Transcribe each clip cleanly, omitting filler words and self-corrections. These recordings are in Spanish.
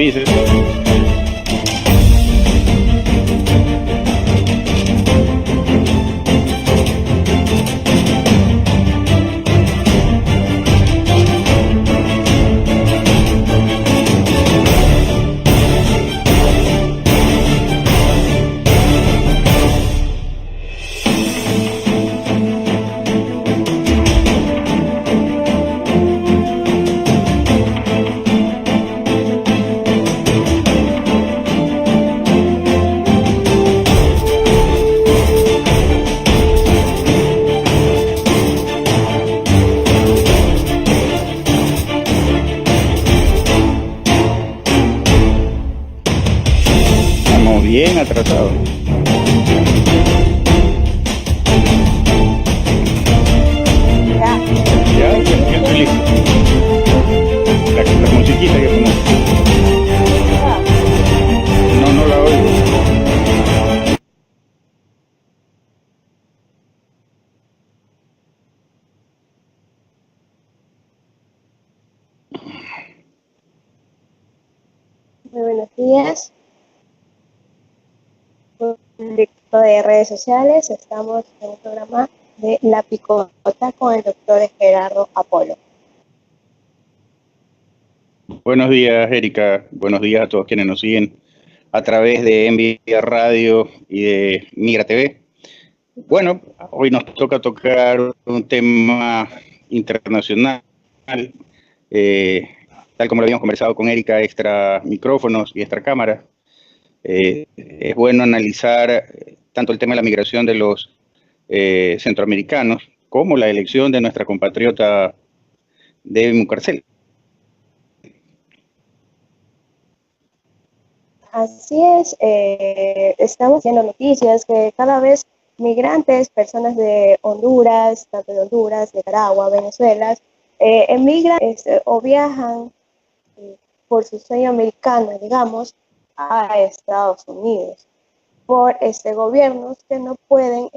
dices. Estamos bien atrasados. Ya, ya estoy listo. La musiquita que ponemos. No, no la oigo. Muy buenos días. Directo de redes sociales, estamos en un programa de La Picota con el doctor Gerardo Apolo. Buenos días, Erika. Buenos días a todos quienes nos siguen a través de Envía Radio y de Migra TV. Bueno, hoy nos toca tocar un tema internacional, tal como lo habíamos conversado con Erika, extra micrófonos y extra cámaras. Es bueno analizar tanto el tema de la migración de los centroamericanos como la elección de nuestra compatriota Debbie Mucarcel. Así es, estamos viendo noticias que cada vez migrantes, personas de Honduras, tanto de Honduras, Nicaragua, Venezuela, emigran o viajan por su sueño americano, digamos, a Estados Unidos, por gobiernos que no pueden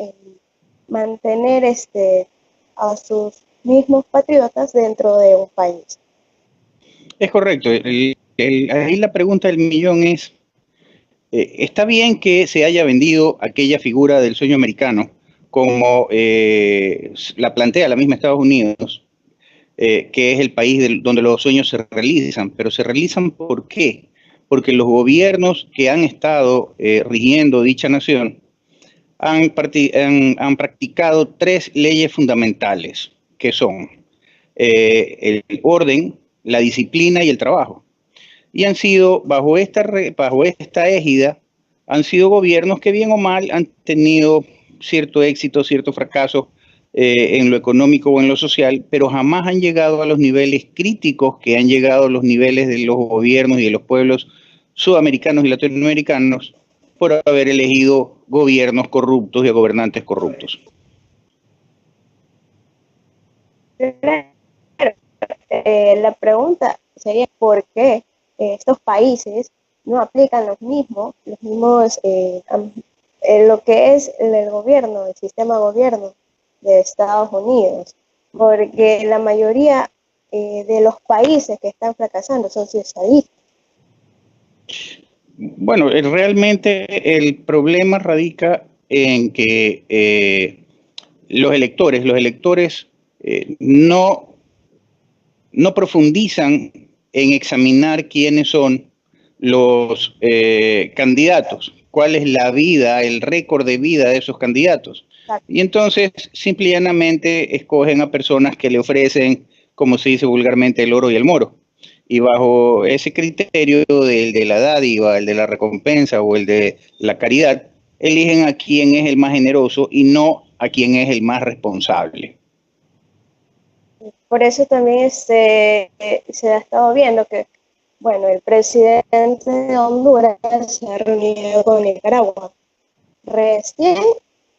mantener a sus mismos patriotas dentro de un país. Es correcto. Ahí la pregunta del millón es, está bien que se haya vendido aquella figura del sueño americano como la plantea la misma Estados Unidos, que es el país donde los sueños se realizan, pero se realizan ¿por qué? Porque los gobiernos que han estado rigiendo dicha nación han practicado tres leyes fundamentales, que son el orden, la disciplina y el trabajo. Y han sido, bajo esta égida, han sido gobiernos que bien o mal han tenido cierto éxito, cierto fracaso en lo económico o en lo social, pero jamás han llegado a los niveles críticos que han llegado a los niveles de los gobiernos y de los pueblos sudamericanos y latinoamericanos por haber elegido gobiernos corruptos y gobernantes corruptos. La pregunta sería ¿por qué estos países no aplican los mismos lo que es el gobierno, el sistema de gobierno de Estados Unidos? Porque la mayoría de los países que están fracasando son socialistas. Bueno, realmente el problema radica en que los electores no profundizan en examinar quiénes son los candidatos, cuál es la vida, el récord de vida de esos candidatos. Y entonces, simple y llanamente, escogen a personas que le ofrecen, como se dice vulgarmente, el oro y el moro. Y bajo ese criterio del de la dádiva, el de la recompensa o el de la caridad, eligen a quien es el más generoso y no a quien es el más responsable. Por eso también se ha estado viendo que, bueno, el presidente de Honduras se ha reunido con Nicaragua. Recién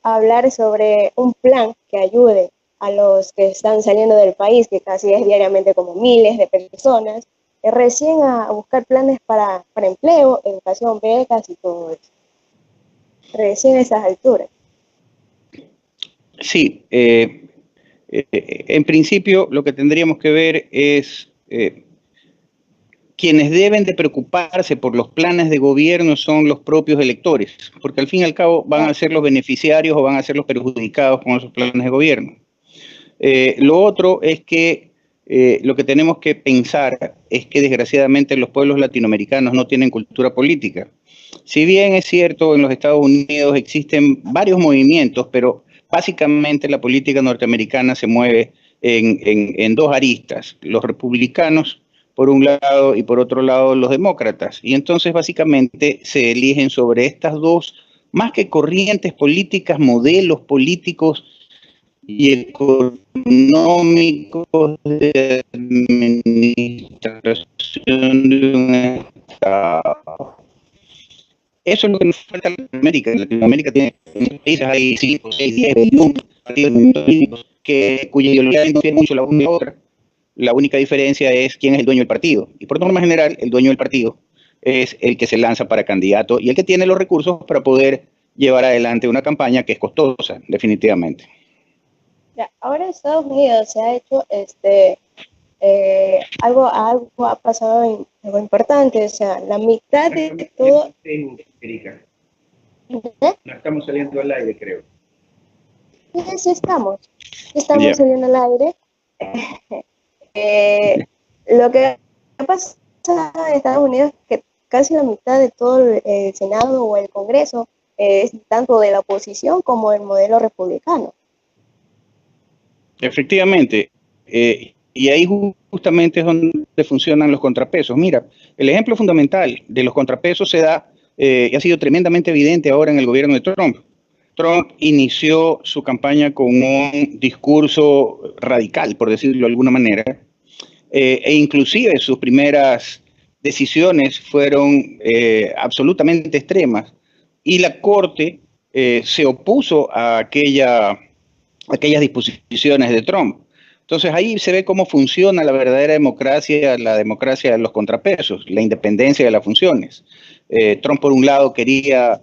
hablar sobre un plan que ayude a los que están saliendo del país, que casi es diariamente como miles de personas, recién a buscar planes para empleo, educación, becas y todo eso. Recién a esas alturas. Sí, en principio lo que tendríamos que ver es quienes deben de preocuparse por los planes de gobierno son los propios electores, porque al fin y al cabo van a ser los beneficiarios o van a ser los perjudicados con esos planes de gobierno. Lo otro es que lo que tenemos que pensar es que desgraciadamente los pueblos latinoamericanos no tienen cultura política. Si bien es cierto, en los Estados Unidos existen varios movimientos, pero básicamente la política norteamericana se mueve en dos aristas, los republicanos por un lado y por otro lado los demócratas. Y entonces básicamente se eligen sobre estas dos, más que corrientes políticas, modelos políticos y económicos de administración de un Estado. Eso es lo que nos falta en Latinoamérica. En Latinoamérica tiene países, hay 5, 6, 10, 21 partidos políticos cuya ideología no tiene mucho la una y la otra. La única diferencia es quién es el dueño del partido. Y por norma general, el dueño del partido es el que se lanza para candidato y el que tiene los recursos para poder llevar adelante una campaña que es costosa, definitivamente. Ya, ahora en Estados Unidos se ha hecho algo ha pasado algo importante, o sea, la mitad de todo. Erika. No estamos saliendo al aire, creo. Sí estamos saliendo al aire. Lo que ha pasado en Estados Unidos es que casi la mitad de todo el Senado o el Congreso es tanto de la oposición como del modelo republicano. Efectivamente, y ahí justamente es donde funcionan los contrapesos. Mira, el ejemplo fundamental de los contrapesos se da y ha sido tremendamente evidente ahora en el gobierno de Trump. Trump inició su campaña con un discurso radical, por decirlo de alguna manera, e inclusive sus primeras decisiones fueron absolutamente extremas, y la Corte se opuso a aquellas disposiciones de Trump. Entonces ahí se ve cómo funciona la verdadera democracia, la democracia de los contrapesos, la independencia de las funciones. Trump por un lado quería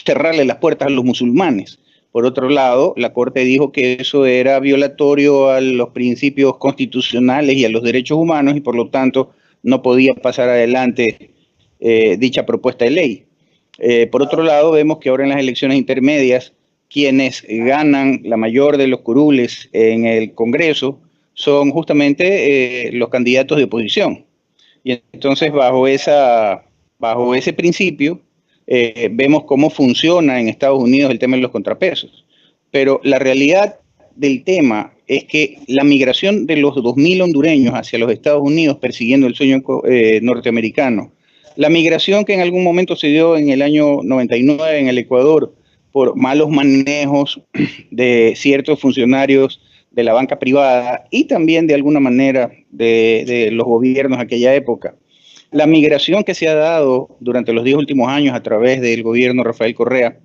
cerrarle las puertas a los musulmanes. Por otro lado, la Corte dijo que eso era violatorio a los principios constitucionales y a los derechos humanos y por lo tanto no podía pasar adelante dicha propuesta de ley. Por otro lado, vemos que ahora en las elecciones intermedias quienes ganan la mayor de los curules en el Congreso son justamente los candidatos de oposición. Y entonces bajo ese principio vemos cómo funciona en Estados Unidos el tema de los contrapesos. Pero la realidad del tema es que la migración de los 2.000 hondureños hacia los Estados Unidos persiguiendo el sueño norteamericano, la migración que en algún momento se dio en el año 99 en el Ecuador por malos manejos de ciertos funcionarios de la banca privada y también de alguna manera de los gobiernos de aquella época. La migración que se ha dado durante los 10 últimos años a través del gobierno Rafael Correa,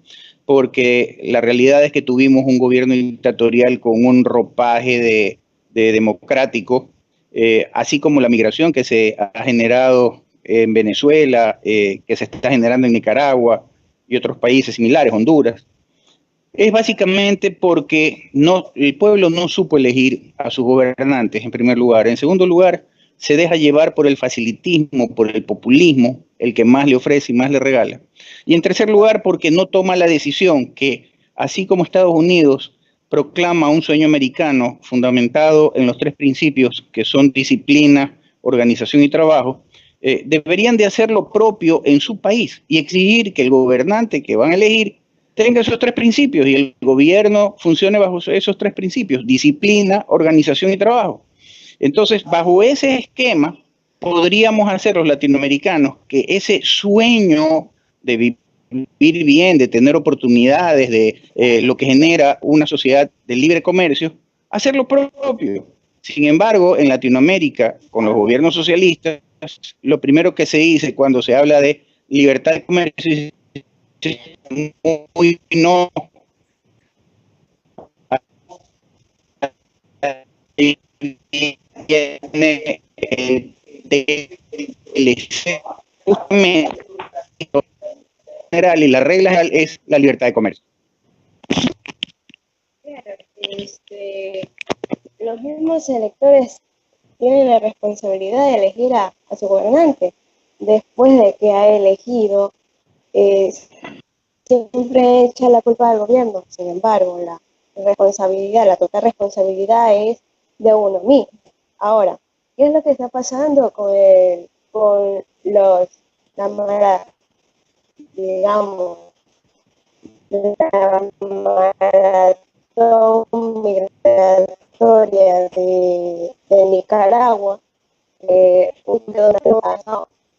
porque la realidad es que tuvimos un gobierno dictatorial con un ropaje de democrático, así como la migración que se ha generado en Venezuela, que se está generando en Nicaragua y otros países similares, Honduras, es básicamente porque el pueblo no supo elegir a sus gobernantes, en primer lugar. En segundo lugar, se deja llevar por el facilitismo, por el populismo, el que más le ofrece y más le regala. Y en tercer lugar, porque no toma la decisión que, así como Estados Unidos proclama un sueño americano fundamentado en los 3 principios que son disciplina, organización y trabajo, deberían de hacer lo propio en su país y exigir que el gobernante que van a elegir tenga esos 3 principios y el gobierno funcione bajo esos 3 principios, disciplina, organización y trabajo. Entonces, bajo ese esquema, podríamos hacer los latinoamericanos que ese sueño de vivir bien, de tener oportunidades, de lo que genera una sociedad de libre comercio, hacer lo propio. Sin embargo, en Latinoamérica, con los gobiernos socialistas, lo primero que se dice cuando se habla de libertad de comercio es muy no tiene general y la regla general es la libertad de comercio. Los mismos electores tiene la responsabilidad de elegir a su gobernante. Después de que ha elegido, eh, siempre echa la culpa del gobierno. Sin embargo, la responsabilidad, la total responsabilidad es de uno mismo. Ahora, ¿qué es lo que está pasando con la mala, digamos, la maratón migratoria de Nicaragua? Un donativo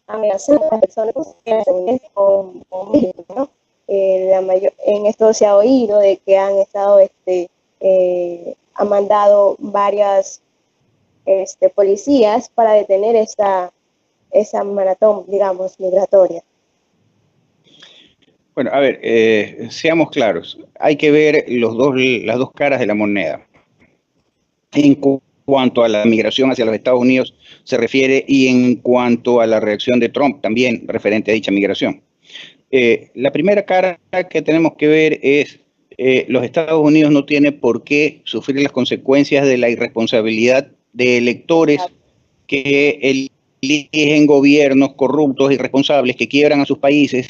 amenazando a las personas que se unen con México, ¿no? En esto se ha oído de que han estado, han mandado varias policías para detener esa maratón, digamos, migratoria. Bueno, a ver, seamos claros, hay que ver las dos caras de la moneda. En cuanto a la migración hacia los Estados Unidos se refiere y en cuanto a la reacción de Trump también referente a dicha migración. La primera cara que tenemos que ver es los Estados Unidos no tienen por qué sufrir las consecuencias de la irresponsabilidad de electores que eligen gobiernos corruptos, irresponsables, que quiebran a sus países,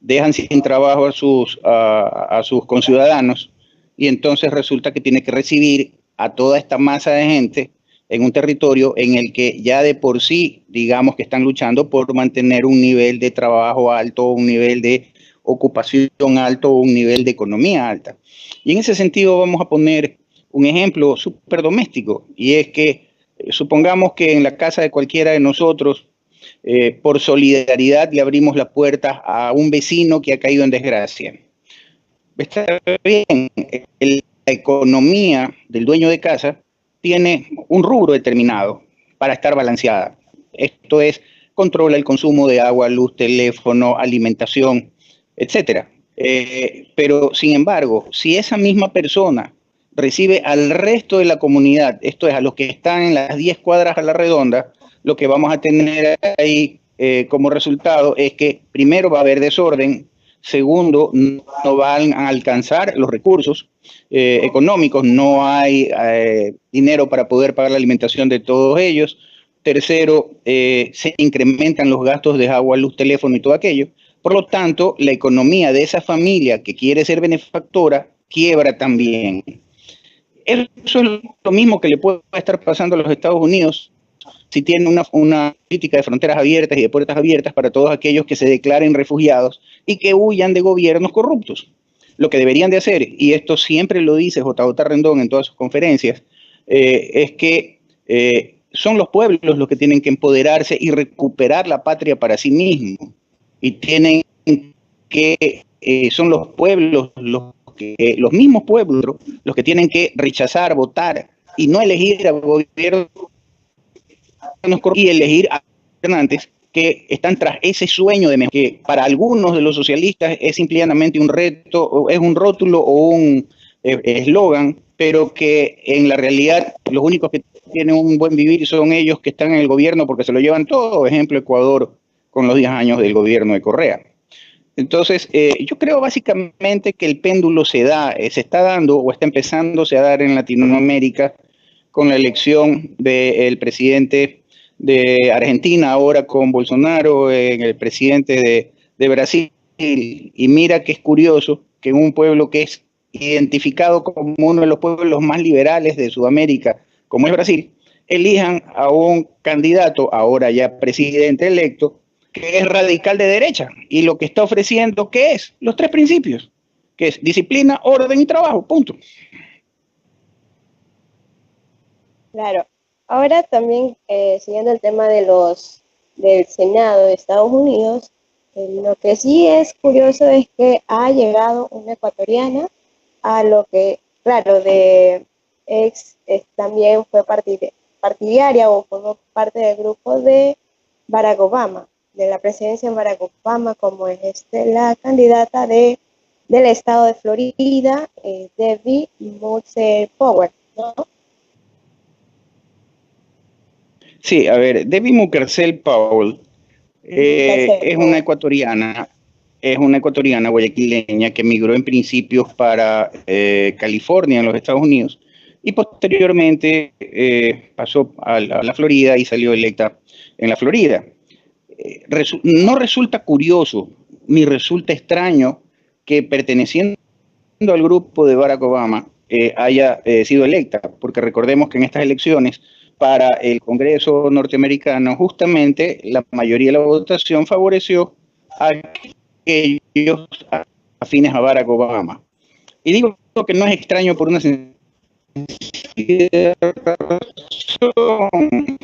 dejan sin trabajo a sus conciudadanos y entonces resulta que tiene que recibir a toda esta masa de gente en un territorio en el que ya de por sí, digamos que están luchando por mantener un nivel de trabajo alto, un nivel de ocupación alto, un nivel de economía alta. Y en ese sentido vamos a poner un ejemplo súper doméstico, y es que supongamos que en la casa de cualquiera de nosotros, por solidaridad, le abrimos la puerta a un vecino que ha caído en desgracia. Está bien, la economía del dueño de casa tiene un rubro determinado para estar balanceada. Esto es, controla el consumo de agua, luz, teléfono, alimentación, etcétera. Pero, sin embargo, si esa misma persona recibe al resto de la comunidad, esto es, a los que están en las 10 cuadras a la redonda, lo que vamos a tener ahí como resultado es que primero va a haber desorden, segundo, no van a alcanzar los recursos económicos, no hay dinero para poder pagar la alimentación de todos ellos. Tercero, se incrementan los gastos de agua, luz, teléfono y todo aquello. Por lo tanto, la economía de esa familia que quiere ser benefactora quiebra también. Eso es lo mismo que le puede estar pasando a los Estados Unidos si tienen una política de fronteras abiertas y de puertas abiertas para todos aquellos que se declaren refugiados y que huyan de gobiernos corruptos. Lo que deberían de hacer, y esto siempre lo dice JJ Rendón en todas sus conferencias, es que son los pueblos los que tienen que empoderarse y recuperar la patria para sí mismos. Y tienen que, son los pueblos, los mismos pueblos, los que tienen que rechazar, votar y no elegir a gobiernos y elegir a gobernantes que están tras ese sueño de que para algunos de los socialistas es simplemente un reto, es un rótulo o un eslogan, pero que en la realidad los únicos que tienen un buen vivir son ellos que están en el gobierno porque se lo llevan todo. Ejemplo, Ecuador con los 10 años del gobierno de Correa. Entonces, yo creo básicamente que el péndulo se está dando o está empezándose a dar en Latinoamérica con la elección del presidente de Argentina, ahora con Bolsonaro, el presidente de Brasil. Y mira que es curioso que en un pueblo que es identificado como uno de los pueblos más liberales de Sudamérica, como es Brasil, elijan a un candidato, ahora ya presidente electo, que es radical de derecha. Y lo que está ofreciendo, ¿qué es? Los 3 principios, que es disciplina, orden y trabajo, punto. Claro. Ahora también, siguiendo el tema del Senado de Estados Unidos, lo que sí es curioso es que ha llegado una ecuatoriana a lo que, claro, también fue partidaria o formó parte del grupo de Barack Obama, de la presidencia de Barack Obama, como es la candidata del estado de Florida, Debbie Muxer Power, ¿no? Sí, a ver, Debbie Mukersel Powell es una ecuatoriana guayaquileña que emigró en principios para California, en los Estados Unidos, y posteriormente pasó a la Florida y salió electa en la Florida. No resulta curioso ni resulta extraño que perteneciendo al grupo de Barack Obama haya sido electa, porque recordemos que en estas elecciones para el Congreso norteamericano justamente la mayoría de la votación favoreció a aquellos afines a Barack Obama. Y digo que no es extraño por una sencilla razón,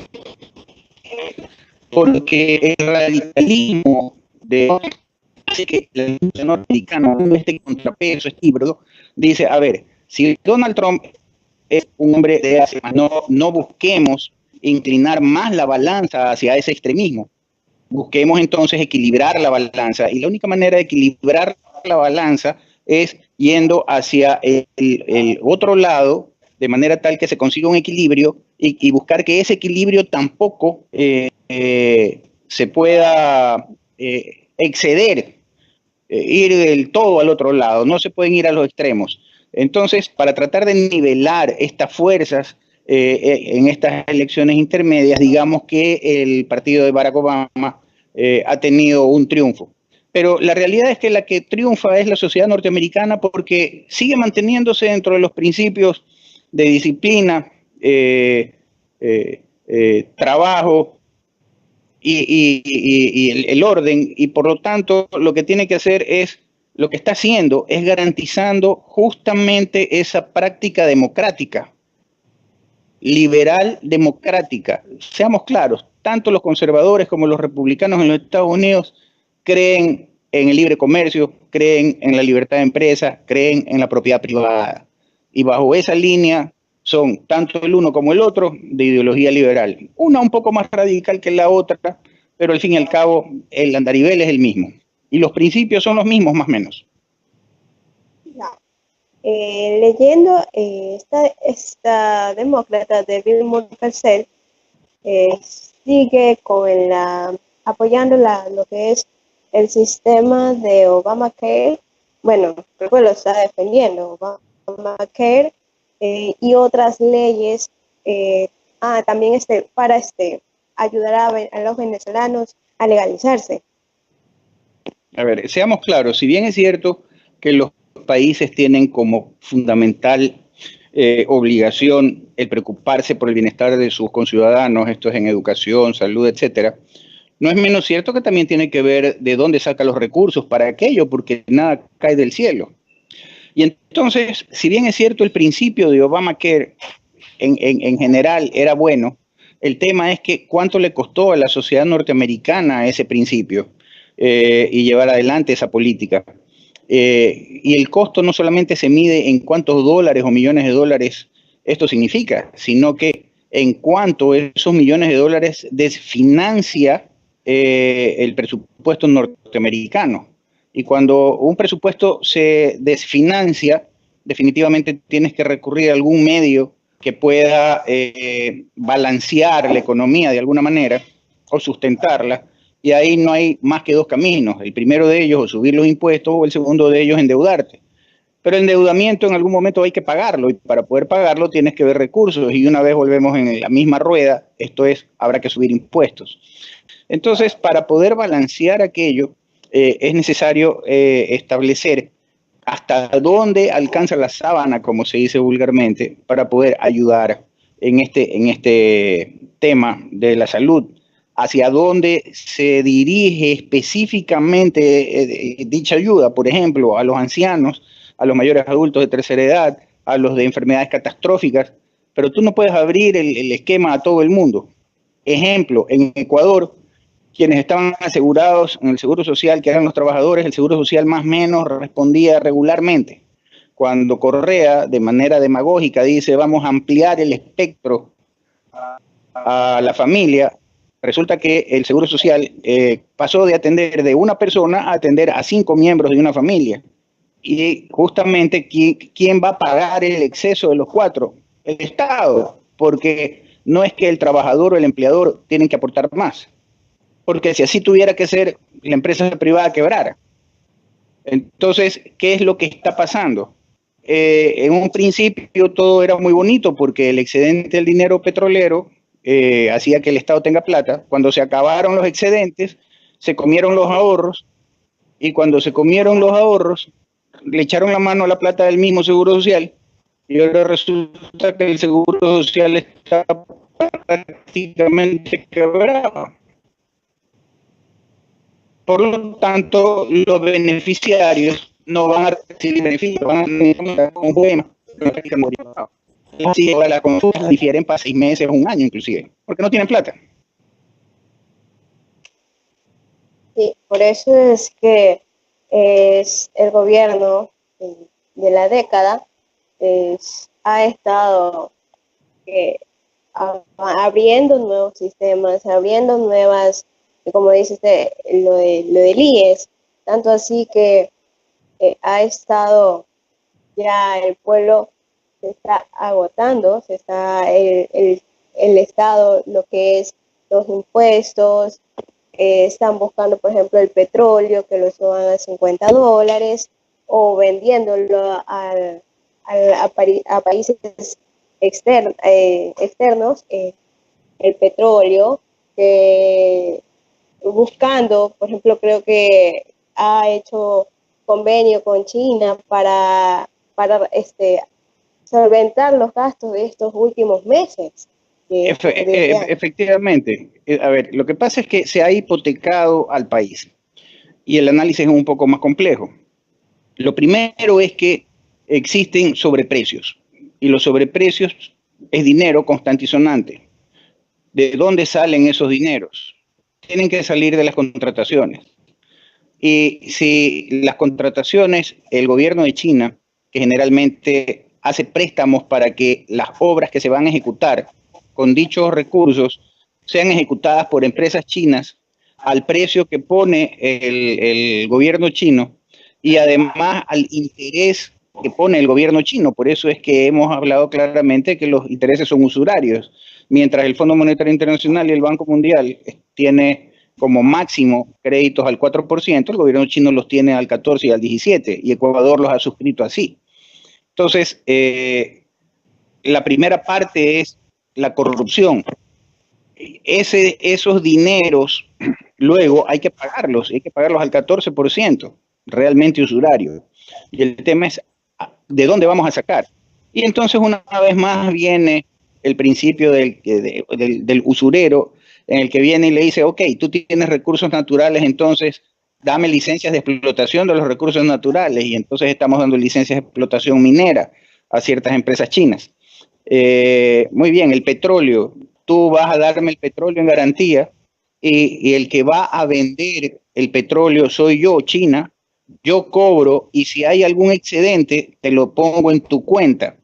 porque el radicalismo hace que la industria norteamericana, este contrapeso, este híbrido, dice, a ver, si Donald Trump es un hombre de hace más, no busquemos inclinar más la balanza hacia ese extremismo. Busquemos entonces equilibrar la balanza, y la única manera de equilibrar la balanza es yendo hacia el otro lado, de manera tal que se consiga un equilibrio y buscar que ese equilibrio tampoco se pueda exceder, ir del todo al otro lado, no se pueden ir a los extremos. Entonces, para tratar de nivelar estas fuerzas en estas elecciones intermedias, digamos que el partido de Barack Obama ha tenido un triunfo. Pero la realidad es que la que triunfa es la sociedad norteamericana porque sigue manteniéndose dentro de los principios de disciplina, trabajo y el orden, y por lo tanto lo que tiene que hacer es, lo que está haciendo es garantizando justamente esa práctica democrática, liberal democrática. Seamos claros, tanto los conservadores como los republicanos en los Estados Unidos creen en el libre comercio, creen en la libertad de empresa, creen en la propiedad privada. Y bajo esa línea son tanto el uno como el otro de ideología liberal. Una un poco más radical que la otra, pero al fin y al cabo el andarivel es el mismo. Y los principios son los mismos más o menos. Leyendo esta demócrata de Bill Murphy sigue apoyando lo que es el sistema de Obamacare. Bueno, pues lo está defendiendo, Obamacare y otras leyes también para ayudar a los venezolanos a legalizarse. A ver, seamos claros, si bien es cierto que los países tienen como fundamental obligación el preocuparse por el bienestar de sus conciudadanos, esto es en educación, salud, etcétera, no es menos cierto que también tiene que ver de dónde saca los recursos para aquello, porque nada cae del cielo. Y entonces, si bien es cierto el principio de Obamacare en general era bueno, el tema es que cuánto le costó a la sociedad norteamericana ese principio y llevar adelante esa política. Y el costo no solamente se mide en cuántos dólares o millones de dólares esto significa, sino que en cuánto esos millones de dólares desfinancia el presupuesto norteamericano. Y cuando un presupuesto se desfinancia, definitivamente tienes que recurrir a algún medio que pueda balancear la economía de alguna manera o sustentarla. Y ahí no hay más que dos caminos. El primero de ellos, o subir los impuestos, o el segundo de ellos, endeudarte. Pero el endeudamiento en algún momento hay que pagarlo, y para poder pagarlo tienes que ver recursos. Y una vez volvemos en la misma rueda, esto es, habrá que subir impuestos. Entonces, para poder balancear aquello, es necesario establecer hasta dónde alcanza la sábana, como se dice vulgarmente, para poder ayudar en este tema de la salud. Hacia dónde se dirige específicamente dicha ayuda, por ejemplo, a los ancianos, a los mayores adultos de tercera edad, a los de enfermedades catastróficas, pero tú no puedes abrir el esquema a todo el mundo. Ejemplo, en Ecuador, quienes estaban asegurados en el Seguro Social, que eran los trabajadores, el Seguro Social más o menos respondía regularmente. Cuando Correa, de manera demagógica, dice vamos a ampliar el espectro a la familia, resulta que el Seguro Social pasó de atender de una persona a atender a 5 miembros de una familia. Y justamente, ¿quién va a pagar el exceso de los 4? El Estado, porque no es que el trabajador o el empleador tienen que aportar más. Porque si así tuviera que ser, la empresa privada quebrara. Entonces, ¿qué es lo que está pasando? En un principio todo era muy bonito porque el excedente del dinero petrolero hacía que el Estado tenga plata. Cuando se acabaron los excedentes, se comieron los ahorros, y cuando se comieron los ahorros, le echaron la mano a la plata del mismo Seguro Social, y ahora resulta que el Seguro Social está prácticamente quebrado. Por lo tanto, los beneficiarios no van a recibir beneficios, van a tener un problema. Así las consultas difieren para 6 meses o un año inclusive, porque no tienen plata. Sí, por eso es que es el gobierno de la década ha estado abriendo nuevos sistemas, abriendo nuevas, como dice usted, lo del IES, tanto así que ha estado ya el pueblo se está agotando, se está el Estado, lo que es los impuestos, están buscando, por ejemplo, el petróleo, que lo suban a $50, o vendiéndolo a países externos, el petróleo, buscando, por ejemplo, creo que ha hecho convenio con China para solventar los gastos de estos últimos meses. Efectivamente. A ver, lo que pasa es que se ha hipotecado al país y el análisis es un poco más complejo. Lo primero es que existen sobreprecios y los sobreprecios es dinero constante y sonante. ¿De dónde salen esos dineros? Tienen que salir de las contrataciones. Y si las contrataciones, el gobierno de China, que generalmente hace préstamos para que las obras que se van a ejecutar con dichos recursos sean ejecutadas por empresas chinas al precio que pone el gobierno chino y además al interés que pone el gobierno chino. Por eso es que hemos hablado claramente que los intereses son usurarios. Mientras el Fondo Monetario Internacional y el Banco Mundial tiene como máximo créditos al 4%, el gobierno chino los tiene al 14 y al 17, y Ecuador los ha suscrito así. Entonces, la primera parte es la corrupción. Esos dineros luego hay que pagarlos al 14%, realmente usurario. Y el tema es, ¿de dónde vamos a sacar? Y entonces una vez más viene el principio del usurero, en el que viene y le dice, ok, tú tienes recursos naturales, entonces dame licencias de explotación de los recursos naturales, y entonces estamos dando licencias de explotación minera a ciertas empresas chinas. Muy bien, el petróleo, tú vas a darme el petróleo en garantía, y el que va a vender el petróleo soy yo, China, yo cobro, y si hay algún excedente, te lo pongo en tu cuenta.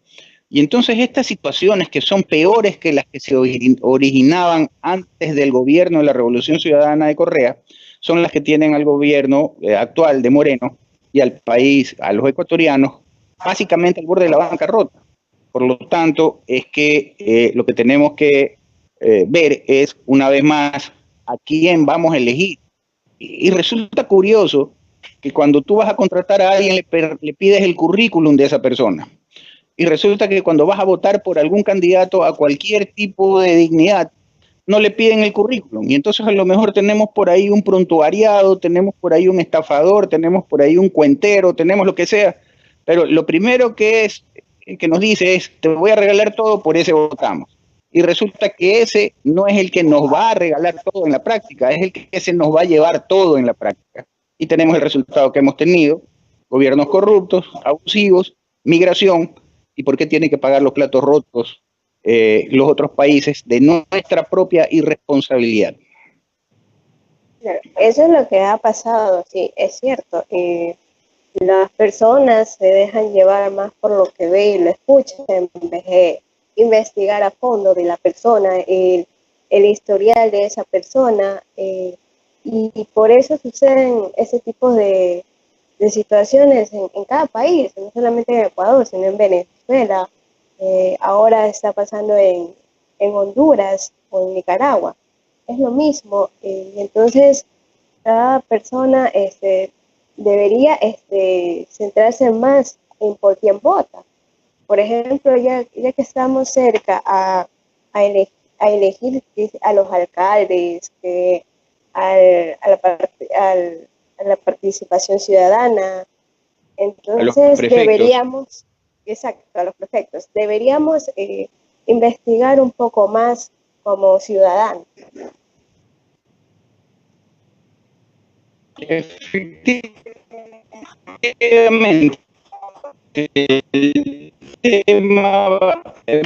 Y entonces estas situaciones, que son peores que las que se originaban antes del gobierno de la Revolución Ciudadana de Correa, son las que tienen al gobierno actual de Moreno y al país, a los ecuatorianos, básicamente al borde de la bancarrota. Por lo tanto, es que lo que tenemos que ver es, una vez más, a quién vamos a elegir. Y resulta curioso que cuando tú vas a contratar a alguien, le pides el currículum de esa persona. Y resulta que cuando vas a votar por algún candidato a cualquier tipo de dignidad, no le piden el currículum. Y entonces a lo mejor tenemos por ahí un prontuariado, tenemos por ahí un estafador, tenemos por ahí un cuentero, tenemos lo que sea. Pero lo primero que nos dice es, te voy a regalar todo, por ese votamos. Y resulta que ese no es el que nos va a regalar todo en la práctica, es el que se nos va a llevar todo en la práctica. Y tenemos el resultado que hemos tenido: gobiernos corruptos, abusivos, migración. ¿Y por qué tienen que pagar los platos rotos los otros países de nuestra propia irresponsabilidad? Eso es lo que ha pasado, sí, es cierto. Las personas se dejan llevar más por lo que ve y lo escucha en vez de investigar a fondo de la persona, el historial de esa persona, y por eso suceden ese tipo de situaciones en cada país, no solamente en Ecuador, sino en Venezuela, ahora está pasando en Honduras o en Nicaragua. Es lo mismo, y entonces cada persona debería centrarse más por quién vota. Por ejemplo, ya que estamos cerca a elegir a los alcaldes, a la participación ciudadana, A los entonces prefectos. exacto, a los prefectos, deberíamos investigar un poco más como ciudadanos. Efectivamente, el tema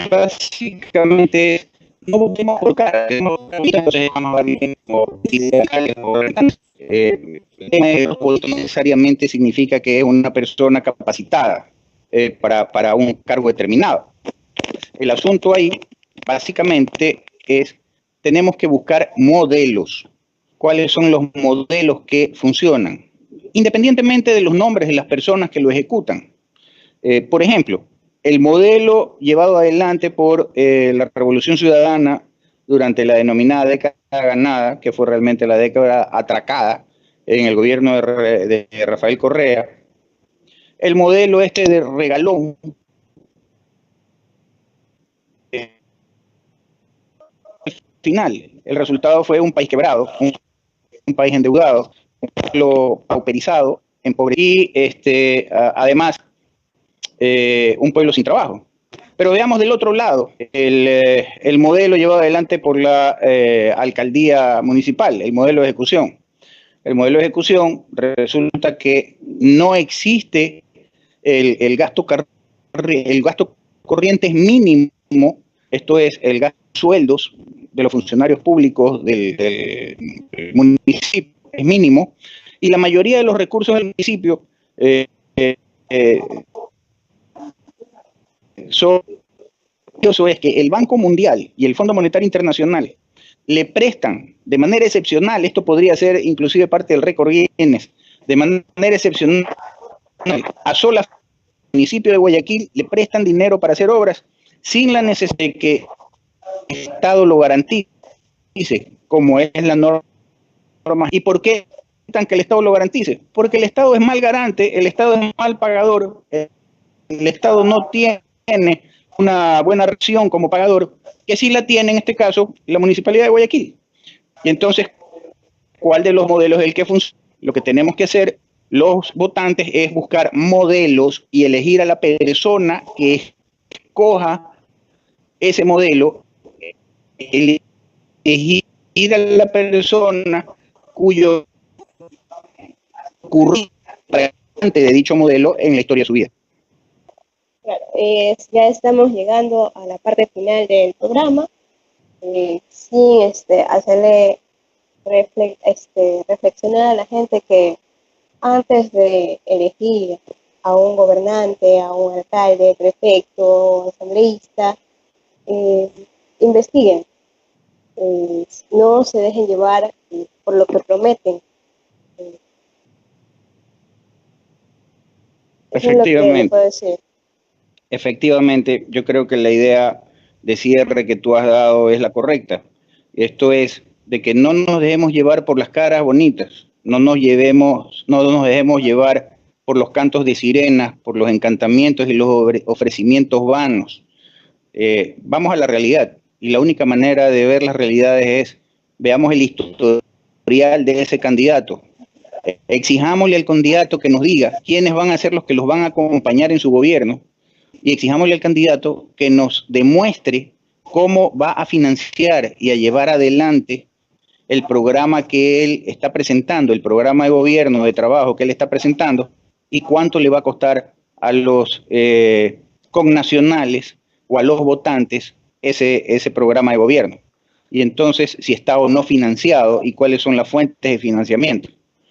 básicamente es no votemos por cara, entonces vamos a ver como ideales o gobernantes. El tema de los votos no necesariamente significa que es una persona capacitada para un cargo determinado. El asunto ahí básicamente es, tenemos que buscar modelos. ¿Cuáles son los modelos que funcionan? Independientemente de los nombres de las personas que lo ejecutan. Por ejemplo, el modelo llevado adelante por la Revolución Ciudadana durante la denominada década ganada, que fue realmente la década atracada en el gobierno de Rafael Correa, el modelo este de regalón, final, el resultado fue un país quebrado, un país endeudado, un pueblo pauperizado, empobrecido y además un pueblo sin trabajo. Pero veamos del otro lado, el modelo llevado adelante por la alcaldía municipal, el modelo de ejecución. El modelo de ejecución resulta que no existe el gasto corriente es mínimo, esto es el gasto de sueldos de los funcionarios públicos del municipio es mínimo, y la mayoría de los recursos del municipio eso es que el Banco Mundial y el Fondo Monetario Internacional le prestan de manera excepcional, esto podría ser inclusive parte del récord Guinness, de manera excepcional a solas municipio de Guayaquil le prestan dinero para hacer obras sin la necesidad de que el Estado lo garantice, como es la norma. ¿Y por qué necesitan que el Estado lo garantice? Porque el Estado es mal garante, el Estado es mal pagador, el Estado no tiene una buena reacción como pagador, que sí la tiene en este caso la Municipalidad de Guayaquil. Y entonces, ¿cuál de los modelos es el que funciona? Lo que tenemos que hacer los votantes es buscar modelos y elegir a la persona que escoja ese modelo, elegir a la persona cuyo currículum de dicho modelo en la historia de su vida. Claro, ya estamos llegando a la parte final del programa, sin hacerle reflexionar a la gente que antes de elegir a un gobernante, a un alcalde, prefecto, asambleísta, investiguen, no se dejen llevar por lo que prometen. Eso es lo que le puedo decir. Efectivamente, yo creo que la idea de cierre que tú has dado es la correcta. Esto es de que no nos dejemos llevar por las caras bonitas, no nos dejemos llevar por los cantos de sirenas, por los encantamientos y los ofrecimientos vanos. Vamos a la realidad, y la única manera de ver las realidades es, veamos el historial de ese candidato. Exijámosle al candidato que nos diga quiénes van a ser los que los van a acompañar en su gobierno, y exijámosle al candidato que nos demuestre cómo va a financiar y a llevar adelante el programa que él está presentando, el programa de gobierno, de trabajo que él está presentando, y cuánto le va a costar a los connacionales o a los votantes ese programa de gobierno. Y entonces, si está o no financiado y cuáles son las fuentes de financiamiento.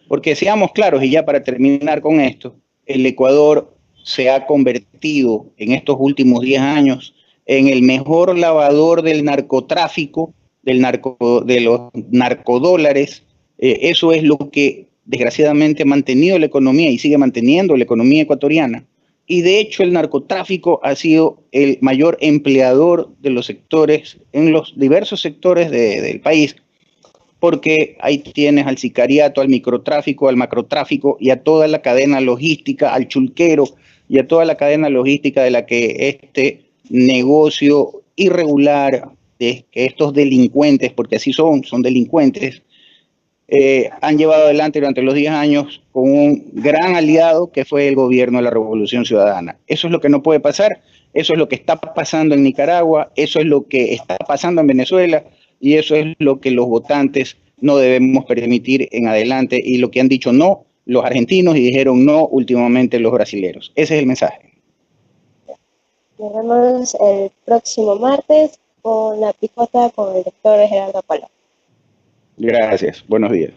Porque seamos claros, y ya para terminar con esto, el Ecuador se ha convertido en estos últimos 10 años en el mejor lavador del narcotráfico, de los narcodólares. Eso es lo que desgraciadamente ha mantenido la economía y sigue manteniendo la economía ecuatoriana. Y de hecho el narcotráfico ha sido el mayor empleador de los sectores, en los diversos sectores del país, porque ahí tienes al sicariato, al microtráfico, al macrotráfico y a toda la cadena logística, al chulquero, y a toda la cadena logística de la que este negocio irregular, de que estos delincuentes, porque así son delincuentes, han llevado adelante durante los 10 años con un gran aliado que fue el gobierno de la Revolución Ciudadana. Eso es lo que no puede pasar, eso es lo que está pasando en Nicaragua, eso es lo que está pasando en Venezuela y eso es lo que los votantes no debemos permitir en adelante y lo que han dicho no los argentinos y dijeron no últimamente los brasileños. Ese es el mensaje. Nos vemos el próximo martes con la picota con el doctor Gerardo Palo. Gracias, buenos días.